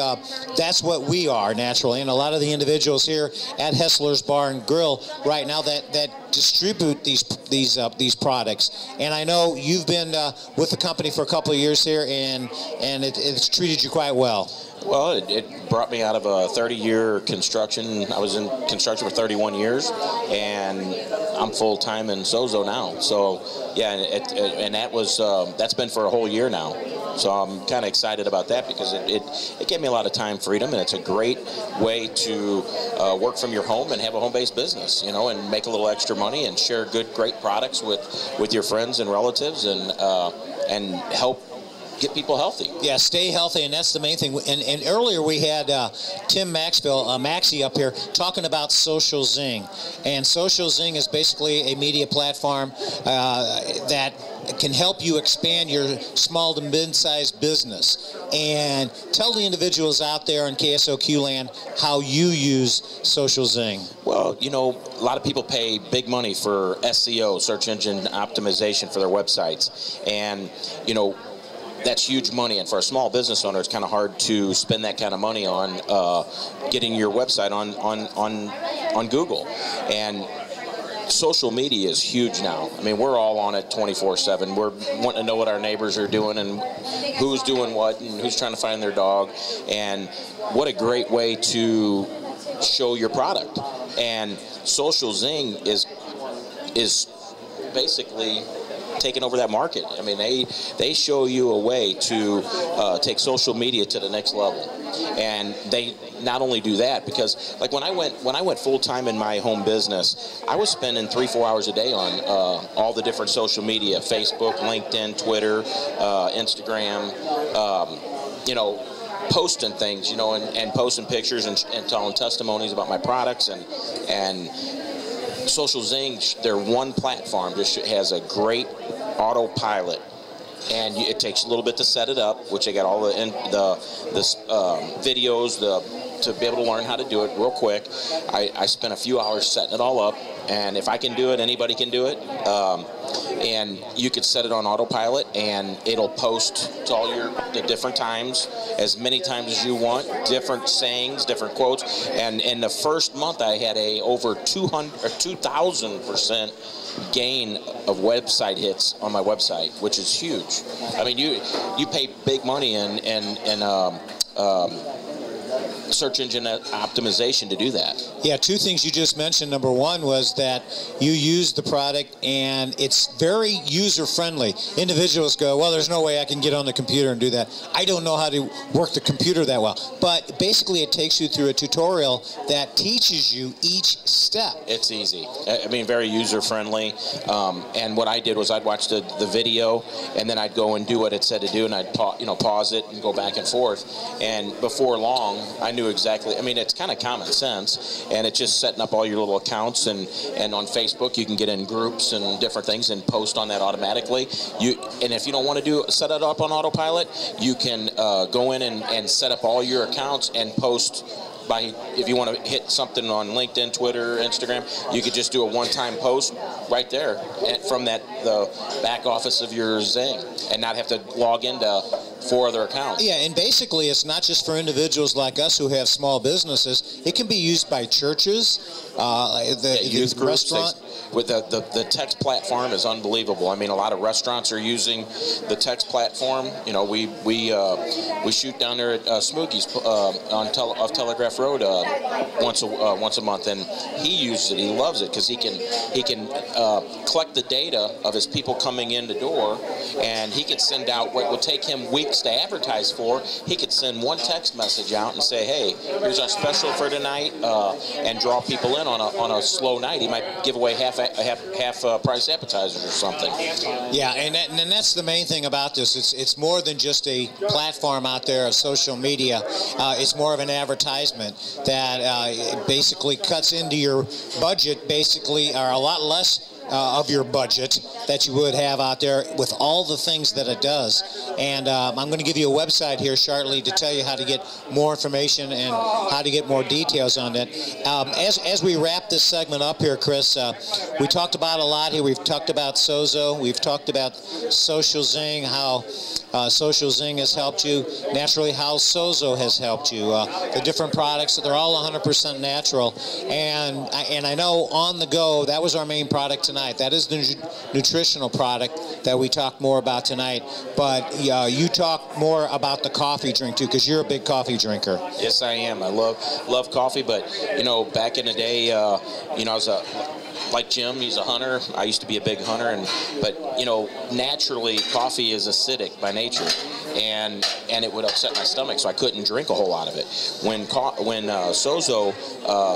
that's what we are. Naturally, and a lot of the individuals here at Hessler's Bar and Grill right now that distribute these products. And I know you've been with the company for a couple of years here, and it's treated you quite well. Well, it brought me out of a 30-year construction. I was in construction for 31 years, and I'm full-time in Sozo now. So, yeah, and that's been for a whole year now. So I'm kind of excited about that because it gave me a lot of time freedom, and it's a great way to work from your home and have a home-based business, you know, and make a little extra money and share great products with your friends and relatives and help get people healthy. Yeah, stay healthy, and that's the main thing. And earlier we had Tim Maxey up here talking about Social Zing. And Social Zing is basically a media platform that can help you expand your small to mid-sized business. And tell the individuals out there in KSOQ land how you use Social Zing. Well, you know, a lot of people pay big money for SEO, search engine optimization, for their websites. And, you know, that's huge money, and for a small business owner, it's kind of hard to spend that kind of money on getting your website on Google. And social media is huge now. I mean, we're all on it 24/7. We're wanting to know what our neighbors are doing and who's doing what and who's trying to find their dog. And what a great way to show your product. And Social Zing is basically taking over that market. I mean, they show you a way to take social media to the next level, and they not only do that, because like when I went full time in my home business, I was spending 3-4 hours a day on all the different social media: Facebook, LinkedIn, Twitter, Instagram. You know, posting things, you know, and posting pictures and telling testimonies about my products and. Social Zing, their one platform, just has a great autopilot, and it takes a little bit to set it up, which they got all the videos to be able to learn how to do it real quick. I spent a few hours setting it all up, and if I can do it, anybody can do it. And you could set it on autopilot, and it'll post to all the different times, as many times as you want, different sayings, different quotes. And in the first month, I had over 2,000% gain of website hits on my website, which is huge. I mean, you pay big money in search engine optimization to do that. Yeah, 2 things you just mentioned. Number 1 was that you use the product and it's very user-friendly. Individuals go, well, there's no way I can get on the computer and do that. I don't know how to work the computer that well. But basically it takes you through a tutorial that teaches you each step. It's easy. I mean, very user-friendly. And what I did was I'd watch the video, and then I'd go and do what it said to do, and I'd pause it and go back and forth. And before long, I knew exactly. I mean, it's kind of common sense, and it's just setting up all your little accounts, and on Facebook you can get in groups and different things and post on that automatically. And if you don't want to set it up on autopilot, you can go in and set up all your accounts and post. If you want to hit something on LinkedIn, Twitter, Instagram, you could just do a one-time post right there from the back office of your Zing, and not have to log into 4 other accounts. Yeah, and basically it's not just for individuals like us who have small businesses. It can be used by churches, youth groups, restaurant. With the text platform is unbelievable. I mean, a lot of restaurants are using the text platform. You know, we shoot down there at Smokey's off Telegraph Road once a month, and he uses it. He loves it because he can collect the data of his people coming in the door, and he could send out what would take him weeks to advertise for. He could send one text message out and say, "Hey, here's our special for tonight," and draw people in on a slow night. He might give away half price appetizers or something. Yeah, and that's the main thing about this. It's more than just a platform out there of social media. It's more of an advertisement that basically cuts into your budget, basically, or a lot less of your budget that you would have out there with all the things that it does. And I'm going to give you a website here shortly to tell you how to get more information and how to get more details on that. As we wrap this segment up here, Chris, we talked about a lot here. We've talked about Sozo. We've talked about Social Zing, how Social Zing has helped you. Naturally, how Sozo has helped you. The different products, they're all 100% natural. And I know On The Go, that was our main product tonight. That is the nutritional product that we talked more about tonight. But you talk more about the coffee drink, too, because you're a big coffee drinker. Yes, I am. I love coffee, but, you know, back in the day, I was like Jim, he's a hunter. I used to be a big hunter, but you know, naturally, coffee is acidic by nature, and it would upset my stomach, so I couldn't drink a whole lot of it. When Sozo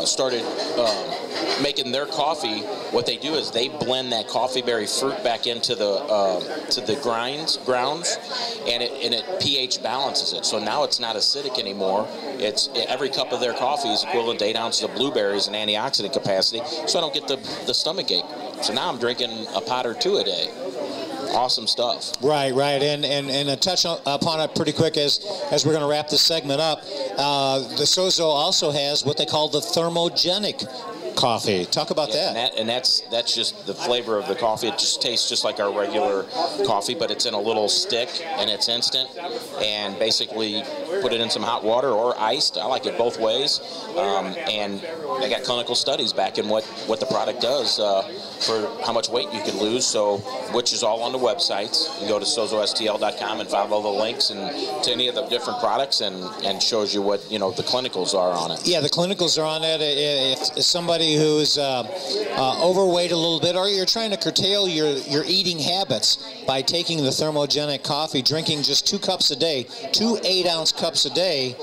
started making their coffee, what they do is they blend that coffee berry fruit back into the grounds, and it pH balances it. So now it's not acidic anymore. It's every cup of their coffee is equivalent to 8 ounces of blueberries in antioxidant capacity, so I don't get the stomach ache. So now I'm drinking a pot or 2 a day. Awesome stuff. Right, and to touch upon it pretty quick as we're going to wrap this segment up, the Sozo also has what they call the thermogenic coffee. Talk about that. And that's just the flavor of the coffee. It just tastes just like our regular coffee, but it's in a little stick and it's instant. And basically put it in some hot water or iced. I like it both ways. And they got clinical studies backing what the product does for how much weight you can lose. So, which is all on the websites. You can go to sozostl.com and follow all the links and to any of the different products and shows you what the clinicals are on it. Yeah, the clinicals are on it. If somebody who's overweight a little bit, or you're trying to curtail your eating habits by taking the thermogenic coffee, drinking just 2 cups a day, 2 8-ounce cups a day,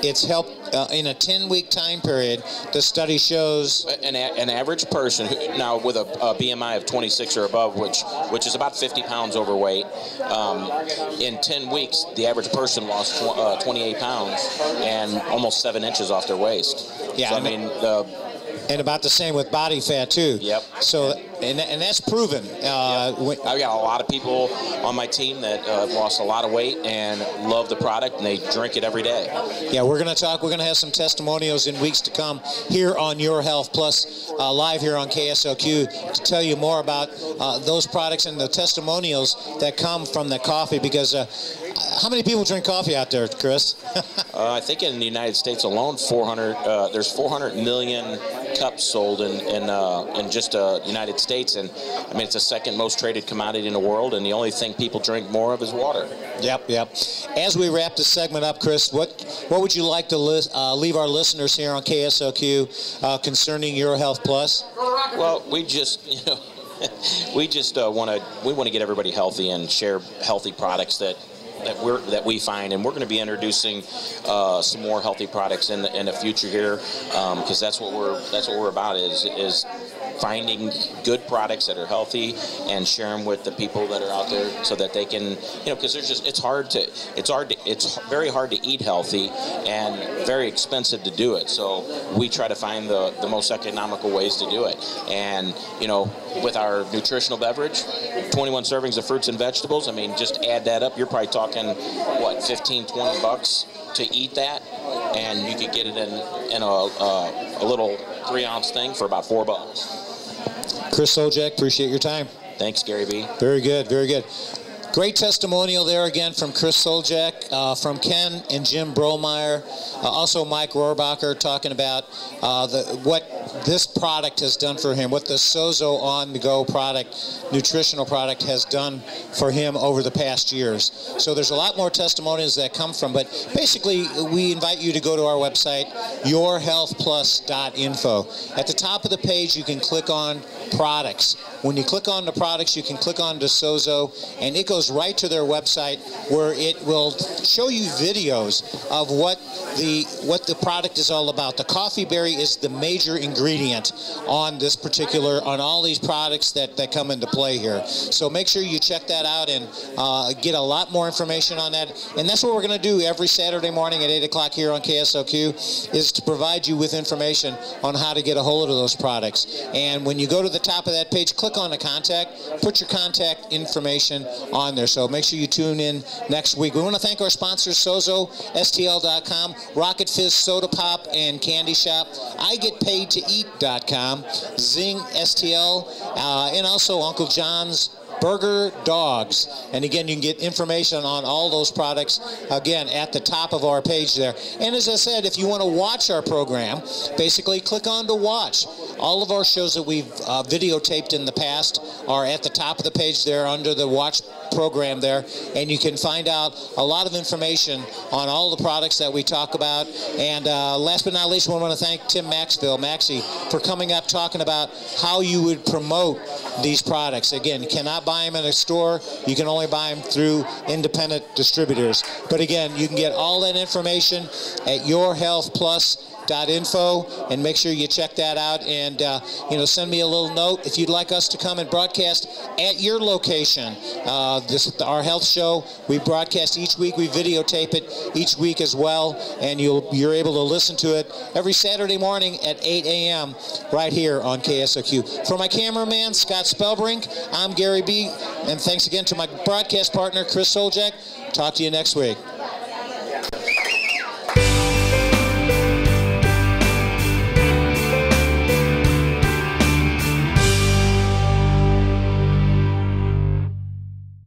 it's helped in a 10-week time period. The study shows an average person now with a BMI of 26 or above, which is about 50 pounds overweight, in 10 weeks, the average person lost 28 pounds and almost 7 inches off their waist. Yeah, so, I mean, and about the same with body fat too. Yep. So and that's proven. I've got a lot of people on my team that have lost a lot of weight and love the product, and they drink it every day. Yeah, we're going to have some testimonials in weeks to come here on Your Health Plus, live here on KSLQ, to tell you more about those products and the testimonials that come from the coffee. Because how many people drink coffee out there, Chris? I think in the United States alone, there's 400 million cups sold in just the United States, and I mean, it's the second most traded commodity in the world, and the only thing people drink more of is water. Yep. As we wrap this segment up, Chris, what would you like to leave our listeners here on KSLQ concerning Your Health Plus? Well, we just want to get everybody healthy and share healthy products that we find, and we're going to be introducing some more healthy products in the future here, because that's what we're about is finding good products that are healthy and share them with the people that are out there so that they can, because it's very hard to eat healthy and very expensive to do it. So we try to find the most economical ways to do it. And, with our nutritional beverage, 21 servings of fruits and vegetables, I mean, just add that up, you're probably talking, what, 15, 20 bucks to eat that, and you could get it in a little 3-ounce thing for about $4. Chris Soljak, appreciate your time. Thanks, Gary B. Very good, very good. Great testimonial there again from Chris Soljak, from Ken and Jim Bromeyer, also Mike Rohrbacher talking about what this product has done for him, what the Sozo On-the-Go product, nutritional product, has done for him over the past years. So there's a lot more testimonials that come from, but basically we invite you to go to our website, yourhealthplus.info. At the top of the page you can click on products. When you click on the products, you can click on the Sozo, and it goes right to their website where it will show you videos of what the product is all about. The coffee berry is the major ingredient on all these products that come into play here. So make sure you check that out and get a lot more information on that. And that's what we're going to do every Saturday morning at 8 o'clock here on KSOQ, is to provide you with information on how to get a hold of those products. And when you go to the top of that page, click on the contact, put your contact information on there. So make sure you tune in next week. We want to thank our sponsors, Sozo, STL.com, Rocket Fizz Soda Pop and Candy Shop, IGetPaidToEat.com, Zing STL, and also Uncle John's Burger Dogs. And again, you can get information on all those products, again, at the top of our page there. And as I said, if you want to watch our program, basically click on to watch. All of our shows that we've videotaped in the past are at the top of the page there under the watch program there, and you can find out a lot of information on all the products that we talk about. And last but not least, we want to thank Tim Maxey, for coming up talking about how you would promote these products. Again, you cannot buy them in a store. You can only buy them through independent distributors. But again, you can get all that information at yourhealthplus.info, and make sure you check that out, and send me a little note if you'd like us to come and broadcast at your location. This is our health show. We broadcast each week. We videotape it each week as well, and you're able to listen to it every Saturday morning at 8 a.m. right here on KSOQ. For my cameraman, Scott Spellbrink, I'm Gary B., and thanks again to my broadcast partner, Chris Soljak. Talk to you next week.